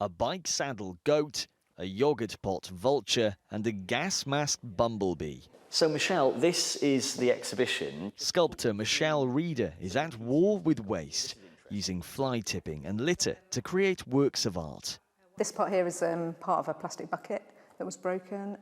a bike saddle goat, a yogurt pot vulture and a gas mask bumblebee. So Michelle, this is the exhibition. Sculptor Michelle Reeder is at war with waste, using fly tipping and litter to create works of art. This part here is part of a plastic bucket that was broken.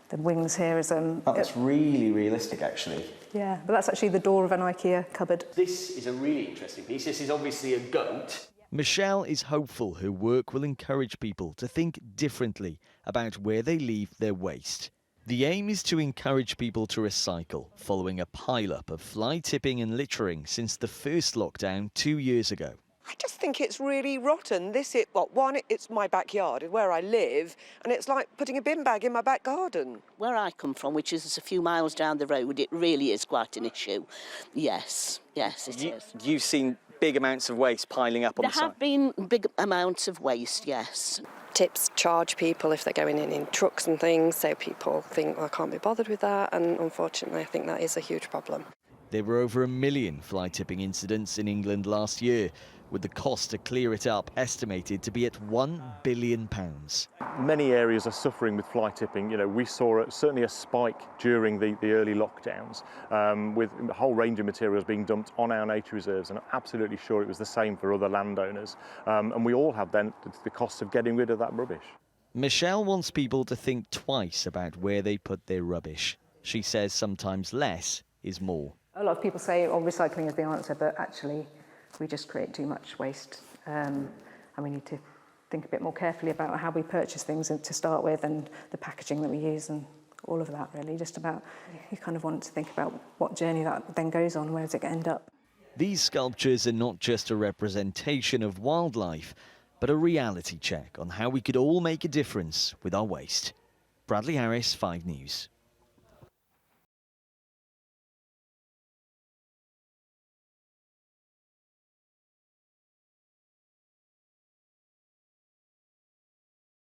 The wings here is... That's really realistic, actually. Yeah, but that's actually the door of an IKEA cupboard. This is a really interesting piece. This is obviously a goat. Michelle is hopeful her work will encourage people to think differently about where they leave their waste. The aim is to encourage people to recycle, following a pile-up of fly tipping and littering since the first lockdown 2 years ago. I just think it's really rotten. It's my backyard, where I live, and it's like putting a bin bag in my back garden. Where I come from, which is a few miles down the road, it really is quite an issue. Yes, it is. You've seen big amounts of waste piling up on the side? There have been big amounts of waste, yes. Tips charge people if they're going in trucks and things, so people think, well, I can't be bothered with that, and unfortunately I think that is a huge problem. There were over 1 million fly tipping incidents in England last year, with the cost to clear it up estimated to be at £1 billion. Many areas are suffering with fly tipping. You know, we saw certainly a spike during the early lockdowns, with a whole range of materials being dumped on our nature reserves, and I'm absolutely sure it was the same for other landowners. And we all have then the cost of getting rid of that rubbish. Michelle wants people to think twice about where they put their rubbish. She says sometimes less is more. A lot of people say, oh, recycling is the answer, but actually we just create too much waste, and we need to think a bit more carefully about how we purchase things to start with, and the packaging that we use, and all of that really. Just about, you kind of want to think about what journey that then goes on, where does it end up? These sculptures are not just a representation of wildlife, but a reality check on how we could all make a difference with our waste. Bradley Harris, 5 News.